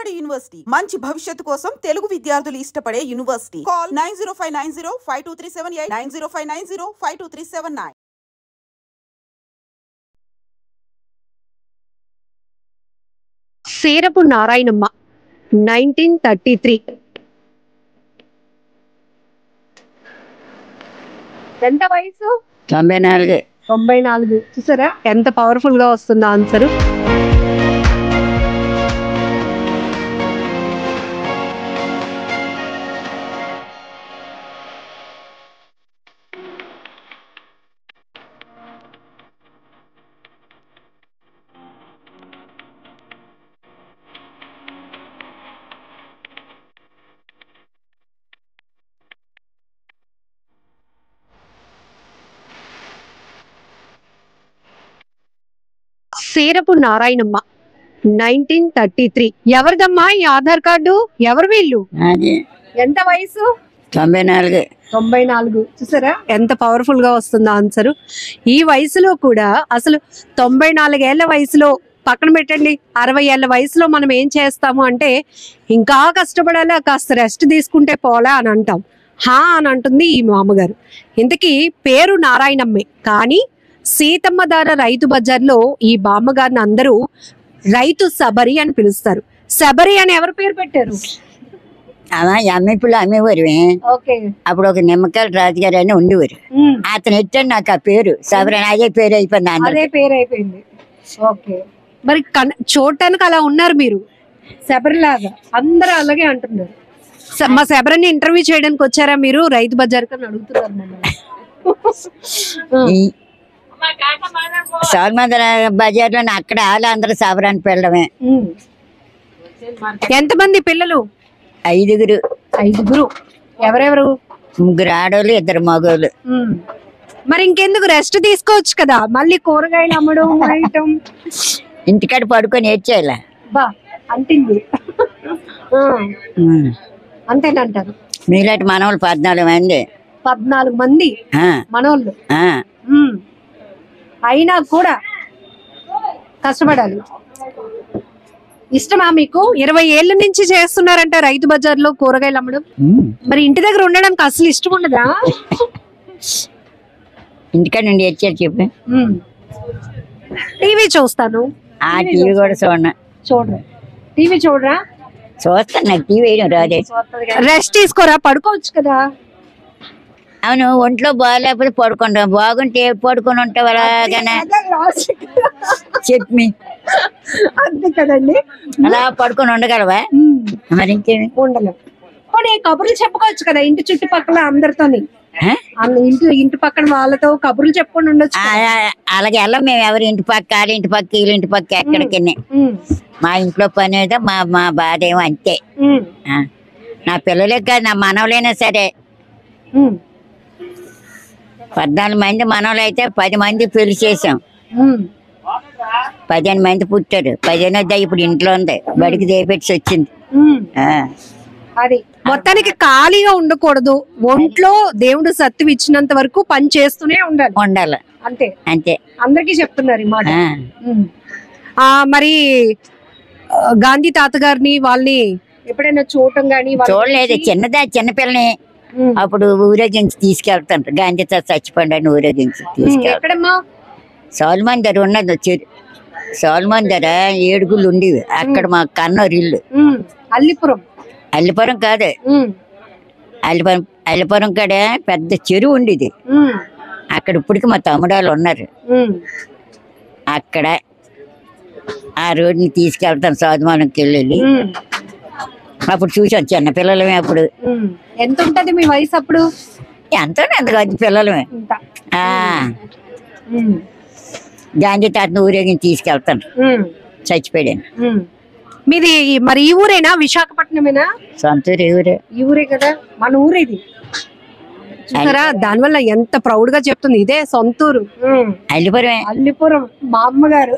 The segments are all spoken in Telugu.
విజయవాడ యూనివర్సిటీ మంచి భవిష్యత్తు కోసం తెలుగు విద్యార్థులు ఇష్టపడే యూనివర్సిటీ. కాల్ 9059052378 9059052379. సేరపు నారాయణమ్మ 1933. ఎంత వయసు? 94. చూసారా ఎంత పవర్ఫుల్ గా వస్తుందో ఆన్సర్. సేరపు నారాయణమ్మ 1933. ఎవరిదమ్మా ఈ ఆధార్ కార్డు? ఎవరు వీళ్ళు? ఎంత వయసు? 94. చూసారా ఎంత పవర్ఫుల్ గా వస్తుందో ఆన్సర్. ఈ వయసులో కూడా అసలు 94 ఏళ్ల వయసులో పక్కన పెట్టండి, 60 ఏళ్ల వయసులో మనం ఏం చేస్తాము అంటే ఇంకా కష్టపడాలా, కాస్త రెస్ట్ తీసుకుంటే పోలా అని అంటాం. హా అని అంటుంది ఈ మామగారు. ఇంతకీ పేరు నారాయణమ్మే, కానీ సీతమ్మ ధార రైతు బజార్లో ఈ బామ్మగారిని అందరూ రైతు శబరి అని పిలుస్తారు. శబరి అని ఎవరు పేరు పెట్టారు? అమ్మేపులు అమ్మేవారు. అప్పుడు ఒక నిమ్మకాయల రాజుగారు అని ఉండేవారు. అతను ఎట్టాడు నాకు ఆ పేరు శబరి. అదే పేరు అయిపోయింది. అదే పేరు అయిపోయింది. ఓకే, మరి చూడటానికి అలా ఉన్నారు మీరు, శబరిలాగా అందరూ అలాగే అంటున్నారు. మా శబరిని ఇంటర్వ్యూ చేయడానికి వచ్చారా మీరు రైతు బజార్ అని అడుగుతున్నారు మమ్మల్ని. సౌల్మందర బజార్ లో అక్కడ వాళ్ళు అందరూ శబరాన్ని పిల్లడమే. ఎంతమంది పిల్లలు? 5. ఎవరెవరు? 3 ఆడోళ్ళు, 2 మగోళ్ళు. మరి ఇంకెందుకు రెస్ట్ తీసుకోవచ్చు కదా, మళ్ళీ కూరగాయలు అమ్మడం వేయటం. ఇంటికాడ పడుకొని ఏడ్చేయాల బా అంటింది. అంతేనంటారు. మీలాంటి మనవాళ్ళు 14 మంది. 14 మంది మనోళ్ళు. అయినా కూడా కష్టపడాలి. ఇష్టమా మీకు? 20 ఏళ్ల నుంచి చేస్తున్నారంట రైతు బజార్ లో కూరగాయలు అమ్మడం. మరి ఇంటి దగ్గర ఉండడానికి అసలు ఇష్టం ఉండదా? ఇంటికాడ నుండి ఏడ్చారు చెప్పి. టీవీ చూస్తాను. టీవీ కూడా చూడరా? టీవీ చూడరా? చూస్తాను, నాకు టీవీ వేయడం రాదే. రెస్ట్ తీసుకోరా, పడుకోవచ్చు కదా. అవును, ఒంట్లో బాగాలేకపోతే పడుకుంటాం, బాగుంటే పడుకొని ఉంటావు అలాగానే చెప్పి. అంతే కదండి, అలా పడుకొని ఉండగలవా? మరి ఇంకేమి ఉండలేవు. కబుర్లు చెప్పుకోవచ్చు కదా ఇంటి చుట్టుపక్కల అందరితోని. ఇంటి పక్కన వాళ్ళతో కబుర్లు చెప్పుకొని ఉండొచ్చు. అలాగే వెళ్ళం మేము. ఎవరి ఇంటి పక్క, వాళ్ళ ఇంటి పక్క, వీళ్ళ ఇంటి పక్క, ఎక్కడికి. మా ఇంట్లో పని ఏదో మా బాధ ఏమో అంతే. నా పిల్లలే కాదు, నా మనవలైనా సరే. 14 మంది మనవలు అయితే 10 మంది పెళ్లి చేసాం. 15 మంది పుట్టారు. 15 ఇప్పుడు ఇంట్లో ఉంది, బడికి దేపెట్టి వచ్చింది. అది మొత్తానికి ఖాళీగా ఉండకూడదు. ఒంట్లో దేవుడు సత్తువ ఇచ్చినంత వరకు పని చేస్తూనే ఉండాలి. అంతే అంతే అందరికీ చెప్తున్నారు ఈ మాట. మరి గాంధీ తాత గారిని వాళ్ళని ఎప్పుడైనా చూడటం గానీ? చూడలేదు. చిన్నపిల్లని అప్పుడు ఊరేగించి తీసుకెళ్తాను. గాంధీ తాత చచ్చిపోండి ఊరేగించి తీసుకెళ్తాను. సౌల్మందర ఉన్నది. సౌల్మందర 7 గుళ్ళు ఉండేవి అక్కడ. మా కన్నూరు ఇల్లు అల్లిపురం కాదు, అల్లిపురం కాడ పెద్ద చెరువు ఉండేది. అక్కడ ఇప్పటికి మా తమ్ముడాళ్ళు ఉన్నారు. అక్కడ ఆ రోడ్ని తీసుకెళ్తాను సౌదమానంకి వెళ్ళి. అప్పుడు చూసాను చిన్నపిల్లలమే. అప్పుడు ఎంత ఉంటది మీ వయసు అప్పుడు? ఎంతో కాదు, పిల్లలమే. గాంధీ తాతను ఊరేగించి తీసుకెళ్తాను. చచ్చిపోయాను. మీది మరి ఈ ఊరేనా? విశాఖపట్నమేనా? సొంతూరు. ఈ ఊరే కదా, మన ఊరేది. చూసారా, దానివల్ల ఎంత ప్రౌడ్ గా చెప్తుంది. ఇదే సొంతూరు. అల్లిపురం. మా అమ్మగారు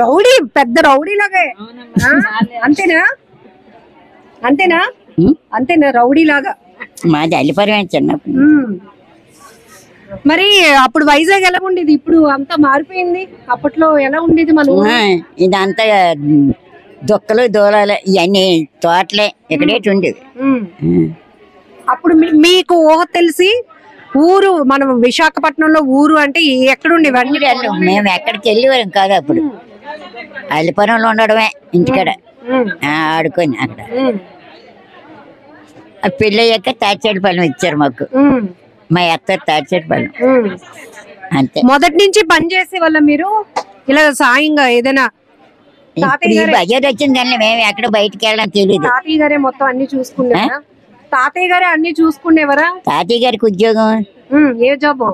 రౌడీ, పెద్ద రౌడీ లాగే. అంతేనా రౌడీ లాగా? మాది అల్లిపురమే చిన్నప్పుడు. మరి అప్పుడు వైజాగ్ ఎలా ఉండేది? ఇప్పుడు అంతా మారిపోయింది. అప్పట్లో ఎలా ఉండేది మన ఊరు? ఇదంతా దుక్కలు దూలాలు ఇవన్నీ తోటలే ఇక్కడేటి ఉండేది. అప్పుడు మీకు ఊహ తెలిసి ఊరు మనం విశాఖపట్నంలో ఊరు అంటే ఎక్కడుండేవి అన్ని మేము ఎక్కడికి వెళ్ళేవారం కాదు అప్పుడు. అల్లిపురంలో ఉండడమే ఇంటికాడ ఆడుకొని. అక్కడ పెళ్ళి అయ్యాక తాచేటిపాలెం ఇచ్చారు మాకు. మా అత్త తాచేటిపాలెం అంతే. మొదటి నుంచి పని చేసే వల్ల మీరు ఇలా సాయంగా ఏదైనా బడ్జెట్ వచ్చింది కానీ మేము ఎక్కడ బయటకు వెళ్ళడం తెలియదు. తాతయ్య గారే మొత్తం అన్ని చూసుకునేవారా? తాతయ్య గారే అన్ని చూసుకునేవారా? తాతయ్య గారికి ఉద్యోగం ఏ జాబ్?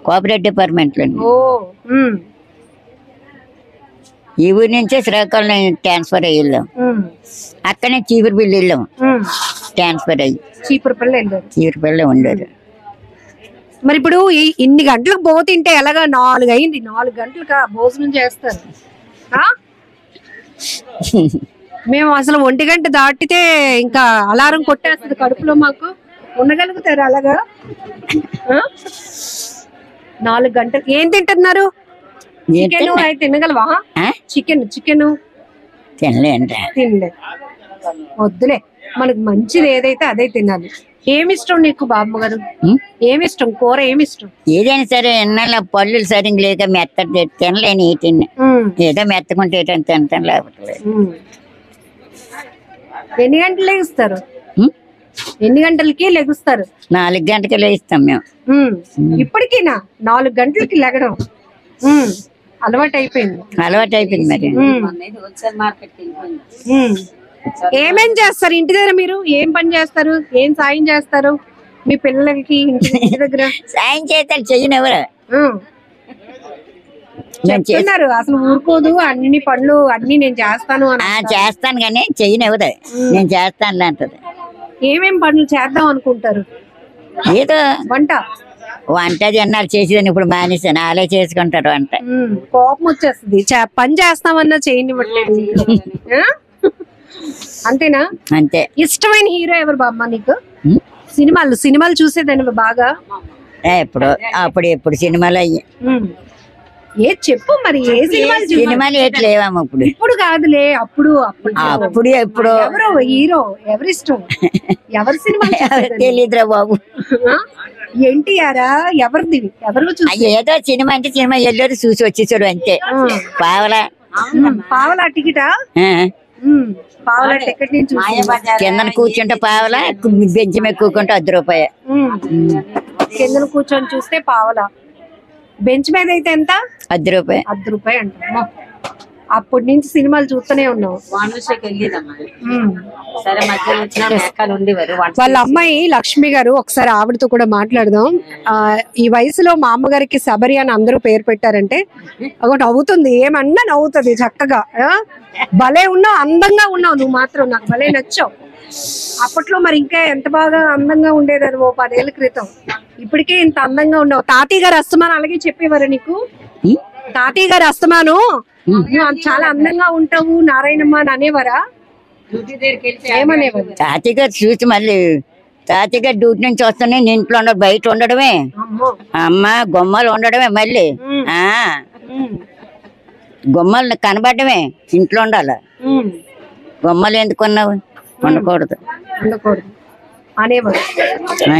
కోఆపరేటివ్ డిపార్ట్మెంట్ లో. ఈ ఊరి నుంచే శ్రీకాకుళం ట్రాన్స్ఫర్ అయ్యి వెళ్ళాం. అక్కడనే చీపురుపల్లి వెళ్ళాం ట్రాన్స్ఫర్ అయ్యి. చీపురుపల్లి ఉండరు. మరి ఇప్పుడు ఇన్ని గంటలకు పోతుంటే ఎలాగా? 4 అయింది. 4 గంటలకు భోజనం చేస్తారు. మేము అసలు 1 గంట దాటితే ఇంకా అలారం కొట్టేస్తుంది కడుపులో. మాకు ఉండగలుగుతారు అలాగా? 4 గంటలు ఏం తింటున్నారు? చికెన్ అయితే తినగలవా? చికెన్ తినలే. వద్దులే, మనకు మంచిది ఏదైతే అదే తినాలి. ఏమిష్టం నీకు బామ్మగారు? ఏమిష్టం కూర? ఏమిష్టం? ఏదైనా సరే ఎన్నాళ్ళ పళ్ళు సరిగ్గా లేక మెత్త తినలేని తిన్నా. ఏదో మెత్తకుంటే తింటాను లేకపోతే. ఎన్ని గంటలు లెగుస్తారు? ఎన్ని గంటలకి లెగుస్తారు? 4 గంటలకి లేస్తాం మేము. ఇప్పటికీనా 4 గంటలకి లెగడం అలవాటు అయిపోయింది మరి. ఏమేం చేస్తారు ఇంటి దగ్గర? మీరు ఏం పని చేస్తారు? ఏం సాయం చేస్తారు మీ పిల్లలకి ఇంటి దగ్గర? సాయం చేస్తారు, చెయ్యను ఎవరు చెప్తున్నారు. అసలు ఊరుకోదు, అన్ని పనులు అన్ని నేను చేస్తాను చేస్తాను కానీ చెయ్యను ఎవరు. నేను చేస్తాను అంటది. ఏమేం పనులు చేద్దాం అనుకుంటారు? ఏదో వంట తిన్నారు చేసేదని ఇప్పుడు మానేసాను. అలా చేసుకుంటారు వంట. కోపం వచ్చేస్తుంది. పని చేస్తామన్నా చేయనివ్వట్లేదు. అంతేనా? అంతే. ఇష్టమైన హీరో ఎవరు బామ్మ నీకు? సినిమాలు చూసేదాన్ని బాగా? ఎప్పుడు సినిమాలు అయ్యి ఏ చెప్పు మరి. ఏ సినిమాలు ఏటి లేవమ్మా ఇప్పుడు? ఇప్పుడు కాదులే, అప్పుడు ఎప్పుడు ఎవరు హీరో? ఎవరిష్టం? ఎవరి సినిమా తెలియదురా బాబు. ఎన్టీఆరా? ఎవరిది? ఎవరు? ఏదో సినిమా అంటే సినిమా ఎల్లరు చూసి వచ్చేసాడు అంతే. పావలా టికెటా? పావలా టికెట్ నుంచి కింద కూర్చుంటే పావలా, బెంచ్ మీద కూర్చుంటే 10 రూపాయలు. కింద కూర్చొని చూస్తే పావలా, బెంచ్ మీద అయితే ఎంత? 10 రూపాయలు. 10 రూపాయలు అంట. అప్పటి నుంచి సినిమాలు చూస్తూనే ఉన్నావు. వాళ్ళ అమ్మాయి లక్ష్మి గారు, ఒకసారి ఆవిడతో కూడా మాట్లాడదాం. ఈ వయసులో మా అమ్మగారికి శబరి అని అందరూ పేరు పెట్టారంటే ఒకటి నవ్వుతుంది. ఏమన్నా నవ్వుతుంది చక్కగా. భలే ఉన్నావు, అందంగా ఉన్నావు. నువ్వు మాత్రం నాకు భలే నచ్చావు. అప్పట్లో మరి ఇంకా ఎంత బాగా అందంగా ఉండేదాన్ని ఓ 10 ఏళ్ల క్రితం. ఇప్పటికే ఇంత అందంగా ఉన్నావు. తాతయ్య గారు అస్తమానం అలాగే చెప్పేవారు నీకు? తాతయ్య గారు అస్తమాను నువ్వు చాలా అందంగా ఉంటావు నారాయణమ్మ అని అనేవారా? ఏమనేవారు? తాతయ్య గారు చూసి మళ్ళీ తాతయ్య గారు డ్యూటీ నుంచి వస్తానే ఇంట్లో ఉండదు, బయట ఉండడమే. అమ్మ గుమ్మలు ఉండడమే. మళ్ళీ గుమ్మలు కనబడమే, ఇంట్లో ఉండాలి. గుమ్మలు ఎందుకున్నావు? ఉండకూడదు అనేవారు.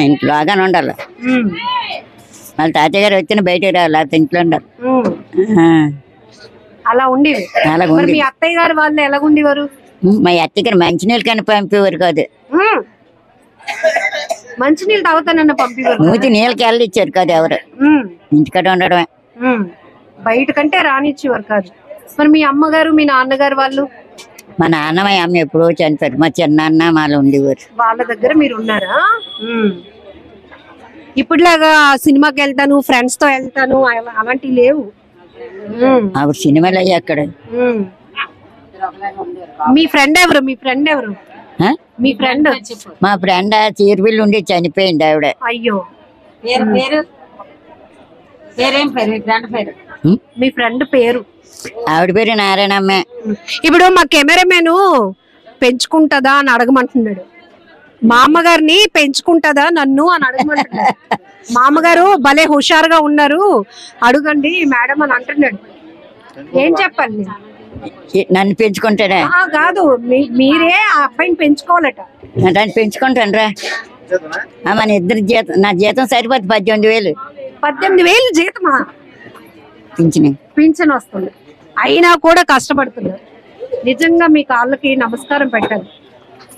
ఇంట్లోగానే ఉండాలి. మళ్ళీ తాతయ్య గారు వచ్చిన బయటకు రావాలి, లేకపోతే ఇంట్లో ఉండాలి. అలా ఉండేవి. మీ అత్తయ్య గారు వాళ్ళు ఎలా ఉండేవారు? మా అత్తయ్య గారు మంచినీళ్ళు కానీ పంపేవారు కాదు. మంచినీళ్ళు తాగుతానన్న పంపేవారు. మూతి నీళ్ళకి వెళ్ళిచ్చారు కాదు ఎవరు. ఇంటికాడ ఉండడమే. బయట కంటే రానిచ్చేవారు కాదు. మరి మీ అమ్మగారు మీ నాన్నగారు వాళ్ళు? మా నాన్న మా అమ్మ ఎప్పుడో చనిపోయారు. మా చిన్నాన్న మాలో ఉండేవారు. వాళ్ళ దగ్గర మీరు ఉన్నారా? ఇప్పుడులాగా సినిమాకి వెళ్తాను, ఫ్రెండ్స్ తో వెళ్తాను అలాంటివి లేవు. అప్పుడు సినిమాలు అయ్యి అక్కడ. మీ ఫ్రెండ్ ఎవరు? మీ ఫ్రెండ్? మా ఫ్రెండ్ చీరబిల్లు ఉండి చనిపోయింది ఆవిడ. అయ్యో. మీ ఫ్రెండ్ పేరు? ఆవిడ పేరు నారాయణమ్మే. ఇప్పుడు మా కెమెరామెన్ పెంచుకుంటదా అని అడగమంటున్నాడు. మా అమ్మగారిని పెంచుకుంటదా నన్ను అని అడగమంటున్నాడు. మా అమ్మగారు భలే హుషారుగా ఉన్నారు, అడగండి మేడం అని అంటున్నాడు. ఏం చెప్పాలి? నన్ను పెంచుకుంటాడా? కాదు, మీరే ఆ అబ్బాయిని పెంచుకోవాలట. నన్ను పెంచుకుంటాను రా. మన ఇద్దరి జీతం, నా జీతం సరిపోతుంది 18,000. 18,000 జీతమా? పింఛన్ వస్తుంది, అయినా కూడా కష్టపడుతున్నారు. నిజంగా మీ కాళ్ళకి నమస్కారం పెట్టాలి.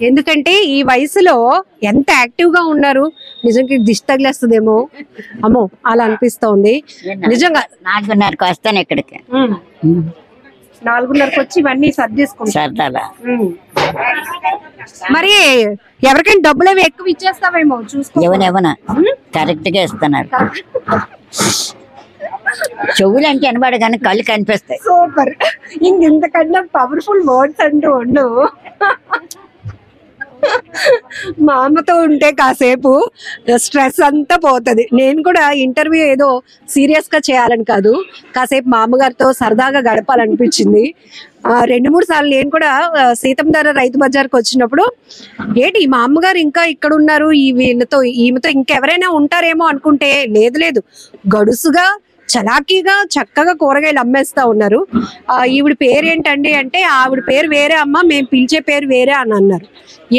ఎందుకంటే ఈ వయసులో ఎంత యాక్టివ్ గా ఉన్నారు. నిజంగా దిష్టి తగిలేస్తుందేమో, అమ్మో అలా అనిపిస్తోంది నిజంగా. 4:30కి వస్తాను ఇక్కడికి. 4:30కి వచ్చి ఇవన్నీ సర్దేసుకుంటా. సరదాలా మరి ఎవరికైనా డబ్బులు అవి ఎక్కువ ఇచ్చేస్తావేమో చూసుకో. ఎవనా కరెక్ట్ గా ఇస్తున్నారు. చెవులు అంటే అనబడ కానీ కళ్ళు కనిపిస్తాయి. సూపర్. ఇంతకన్నా పవర్ఫుల్ వర్డ్స్ అంటూ ఉండవు. మా అమ్మతో ఉంటే కాసేపు స్ట్రెస్ అంతా పోతుంది. నేను కూడా ఇంటర్వ్యూ ఏదో సీరియస్ గా చేయాలని కాదు, కాసేపు మా అమ్మగారితో సరదాగా గడపాలనిపించింది. 2-3 సార్లు నేను కూడా సీతంధార రైతు బజార్కి వచ్చినప్పుడు ఏంటి మా అమ్మగారు ఇంకా ఇక్కడ ఉన్నారు, ఈమెతో ఇంకెవరైనా ఉంటారేమో అనుకుంటే లేదు, గడుసుగా చలాకీగా చక్కగా కూరగాయలు అమ్మేస్తా ఉన్నారు. ఈవిడ పేరు ఏంటండి అంటే, ఆవిడ పేరు వేరే అమ్మ, మేము పిలిచే పేరు వేరే అని అన్నారు.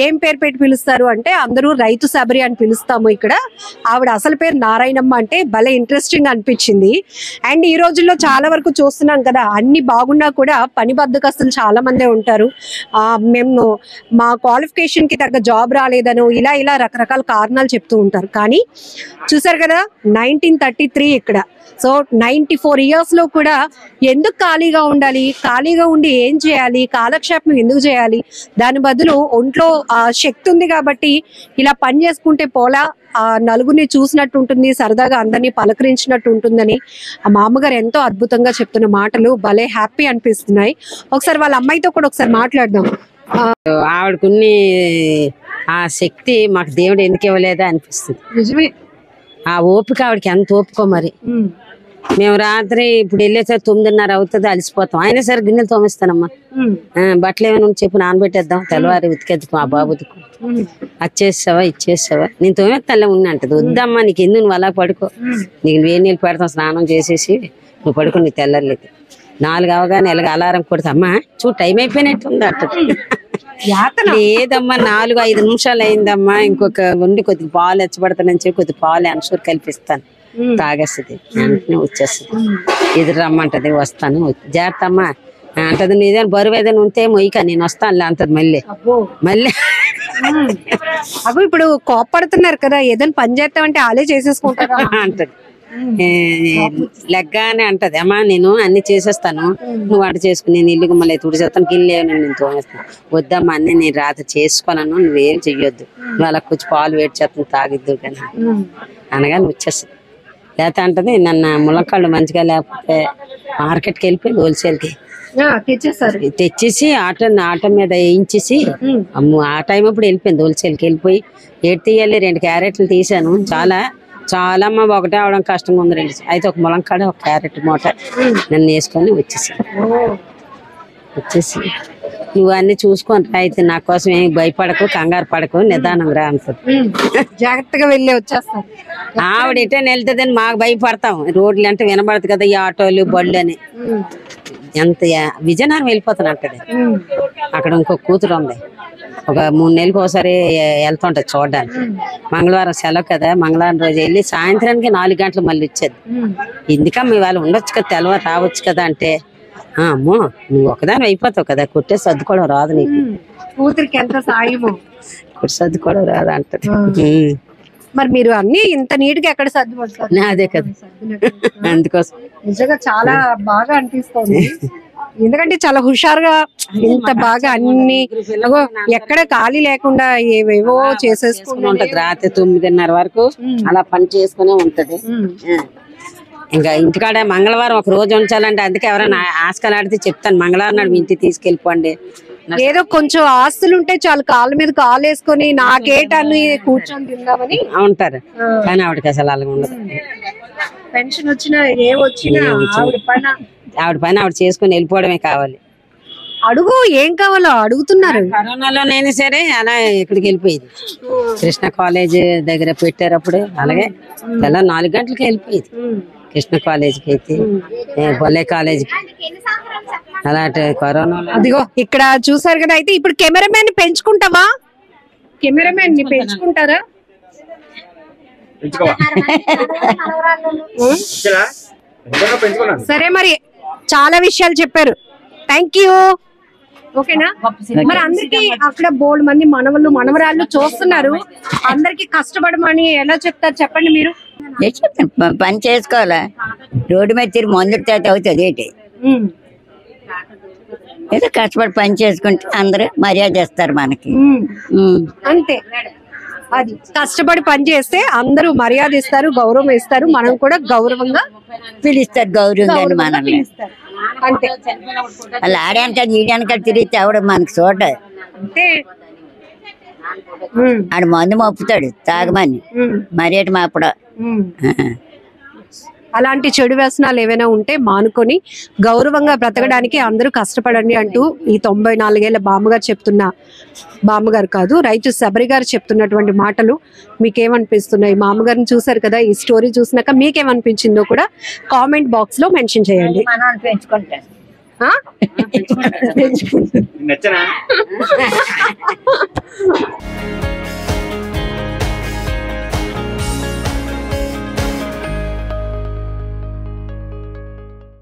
ఏం పేరు పెట్టి పిలుస్తారు అంటే, అందరూ రైతు సబరి అని పిలుస్తాము ఇక్కడ, ఆవిడ అసలు పేరు నారాయణమ్మ అంటే భలే ఇంట్రెస్టింగ్ అనిపించింది. అండ్ ఈ రోజుల్లో చాలా వరకు చూస్తున్నాం కదా, అన్ని బాగున్నా కూడా పని బద్ధకస్తులు చాలా మందే ఉంటారు. మేము మా క్వాలిఫికేషన్ కి తగ్గ జాబ్ రాలేదనో ఇలా రకరకాల కారణాలు చెప్తూ ఉంటారు. కానీ చూసారు కదా 1933 ఇక్కడ. సో 94 years లో కూడా ఎందుకు ఖాళీగా ఉండాలి, ఖాళీగా ఉండి ఏం చేయాలి, కాలక్షేపం ఎందుకు చేయాలి, దాని బదులు ఒంట్లో శక్తి ఉంది కాబట్టి ఇలా పని చేసుకుంటే పోలా, నలుగురిని చూసినట్టు ఉంటుంది, సరదాగా అందరినీ పలకరించినట్టు ఉంటుందని ఆ మా అమ్మగారు ఎంతో అద్భుతంగా చెప్తున్న మాటలు భలే హ్యాపీ అనిపిస్తున్నాయి. ఒకసారి వాళ్ళ అమ్మాయితో కూడా ఒకసారి మాట్లాడదాం. ఆవిడకున్ని ఆ శక్తి మాకు దేవుడు ఎందుకు ఇవ్వలేదా అనిపిస్తుంది. నిజమే, ఆ ఓపిక ఆవిడకి ఎంత ఓపికో మరి. మేము రాత్రి ఇప్పుడు వెళ్ళేసరికి 9:30 అవుతుంది, అలసిపోతాం. అయినా సరే గిన్నెలు తోమిస్తానమ్మా, బట్టలు ఏమైనా చెప్పి నానబెట్టేద్దాం, తెల్లవారి ఉతికేద్దాం మా బాబు ఉతుకు, అచ్చేసావా ఇచ్చేసావా, నేను తోమేస్తాలే ఉన్నా అంటది. వద్దమ్మా నీకు ఎందుకు నువ్వు అలా పడుకో, నీకు వేడి నీళ్ళు పెడతాం, స్నానం చేసేసి నువ్వు పడుకో, నీ తెల్లర్లేదు. 4 అవగానే ఎలాగ అలారం కొడతా, అమ్మా చూడు టైం అయిపోయినట్టుంది అంటది. లేదమ్మా 4-5 నిమిషాలు అయిందమ్మా, ఇంకొక ఉండి కొద్దిగా పాలు ఎచ్చబడతానని చెప్పి కొద్దిగా పాలు అన్సూర్ కల్పిస్తాను, తాగేస్తుంది, వెంటనే వచ్చేస్తుంది. ఎదురు రమ్మంటది, వస్తాను, జాగ్రత్త అమ్మా అంటది. నీదేనా బరువు ఏదైనా ఉంటే మొయ్యక నేను వస్తానులే అంటది. మళ్ళీ అగో ఇప్పుడు కోపడుతున్నారు కదా, ఏదైనా పని చేస్తామంటే వాళ్ళే చేసేసుకుంటారా అంటది. లెగ్గానే అంటది, అమ్మా నేను అన్ని చేసేస్తాను, నువ్వు వంట చేసుకుని నేను ఇల్లు గుమ్మలే తుడిచేస్తాను, గిన్నె నేను తోమేస్తాను. వద్దమ్మా అన్ని నేను రాత్రి చేసుకోను, నువ్వేం చెయ్యొద్దు, నువ్వు అలా కొంచెం పాలు వేడి చేస్తాను తాగిద్దు కానీ అనగా నువ్వు వచ్చేస్తాను. లేకపోతే అంటది నన్ను ములక్కాళ్ళు మంచిగా లేకపోతే మార్కెట్కి వెళ్ళిపోయింది, హోల్సేల్కి తెచ్చేసి ఆటో మీద వేయించేసి అమ్ము ఆ టైం అప్పుడు వెళ్ళిపోయింది, హోల్సేల్కి వెళ్ళిపోయి ఏడు తీయాలి 2 క్యారెట్లు తీసాను. చాలా అమ్మ ఒకటే అవడం కష్టంగా ఉంది. అయితే ఒక ములంకాడ ఒక క్యారెట్ మూట నన్ను వేసుకొని వచ్చేసి నువ్వు అన్ని చూసుకొని రా, అయితే నా కోసం ఏం భయపడకు, కంగారు పడకు, నిదానం రా అంటది. జాగ్రత్తగా వెళ్ళి వచ్చేస్తాం. ఆవిడ ఎటైనా వెళ్తుందని మాకు భయపడతాం, రోడ్లు అంటే వినబడదు కదా ఈ ఆటోలు బళ్ళు అని. ఎంత విజయనగరం వెళ్ళిపోతాను అంటది. అక్కడ ఇంకో కూతురు ఉంది, ఒక 3 నెలలకు ఒకసారి వెళ్తుంటది చూడడానికి. మంగళవారం సెలవు కదా, మంగళవారం రోజు వెళ్ళి సాయంత్రానికి 4 గంటలు మళ్ళీ వచ్చేది. ఎందుకమ్మా ఇవాళ ఉండొచ్చు కదా, తెల్లవారు రావచ్చు కదా అంటే, అమ్మో నువ్వు ఒకదాని అయిపోతావు కదా, కొట్టే సర్దుకోవడం రాదు నీకు, కూతురికి ఎంత సాయమో, కొట్టి సర్దుకోవడం రాదు అంటది. మరి మీరు అన్ని ఇంత నీట్ గా ఎక్కడ సర్దుపడతారు? అదే కదా, అందుకోసం నిజంగా చాలా బాగా అనిపిస్తుంది. ఎందుకంటే చాలా హుషారుగా ఇంత బాగా అన్ని ఎక్కడ ఖాళీ లేకుండా ఏవేవో చేసేసుకుని ఉంటది. రాత్రి 9:30 వరకు అలా పని చేసుకునే ఉంటది. ఇంకా ఇంటికాడ మంగళవారం ఒక రోజు ఉంచాలంటే, అందుకే ఎవరైనా ఆస్కలు ఆడితే చెప్తాను, మంగళవారం నాడు మీ ఇంటికి తీసుకెళ్ళిపోండి. ఏదో కొంచెం ఆస్తులు ఉంటే చాలు, కాళ్ళ మీద కాలు వేసుకొని నాకేటని కూర్చొని తిందామని ఉంటారు. కానీ ఆవిడకి అసలు అలాగ ఉండదు. పెన్షన్ వచ్చినా ఏ వచ్చినా ఆవిడ పని ఆవిడ చేసుకుని వెళ్ళిపోవడమే కావాలి. అడుగు ఏం కావాలో అడుగుతున్నారు. కరోనాలోనైనా సరే అలా ఇక్కడికి వెళ్ళిపోయేది, కృష్ణ కాలేజ్ దగ్గర పెట్టారు అప్పుడు. అలాగే తెల్ల 4 గంటలకి వెళ్ళిపోయేది. కృష్ణ కాలేజీకి అయితే బొల్లే కాలేజీకి అలాంటి కరోనా అదిగో ఇక్కడ చూసారు కదా. అయితే ఇప్పుడు కెమెరామెన్ పెంచుకుంటావా? కెమెరామెన్ ని పెంచుకుంటారా? సరే మరి చాలా విషయాలు చెప్పారు. Thank you. ఓకేనా? మరి అందరికి అక్కడ బోల్డ్ మంది మనవళ్ళు మనవరాళ్ళు చూస్తున్నారు. అందరికి కష్టపడమని ఎలా చెప్తారు చెప్పండి మీరు. పని చేసుకోవాలా? రోడ్డు మీద తిరిగి మందులు తాత అవుతుంది ఏంటి? ఏదో కష్టపడి పని చేసుకుంటే అందరూ మర్యాద ఇస్తారు మనకి. అంతే, అది కష్టపడి పని చేస్తే అందరూ మర్యాద ఇస్తారు, గౌరవం ఇస్తారు, మనం కూడా గౌరవంగా పిలుస్తారు, గౌరవంగా మనల్ని. అంతే. వాళ్ళు ఆడానికల్ ఈడానికల్ తిరిగితే ఎవడు మనకి చూడ. అంతే. ఆడు మందు మప్పుతాడు తాగమని, మర్యాద మాపడు. అలాంటి చెడు వ్యసనాలు ఏవైనా ఉంటే మానుకొని గౌరవంగా బ్రతకడానికి అందరూ కష్టపడండి అంటూ ఈ 94 ఏళ్ల బామ్మగారు చెప్తున్న, బామ్మగారు కాదు రైతు శబరి గారు చెప్తున్నటువంటి మాటలు మీకేమనిపిస్తున్నాయి? మామగారిని చూసారు కదా, ఈ స్టోరీ చూసినాక మీకేమనిపించిందో కూడా కామెంట్ బాక్స్ లో మెన్షన్ చేయండి. నచ్చనా?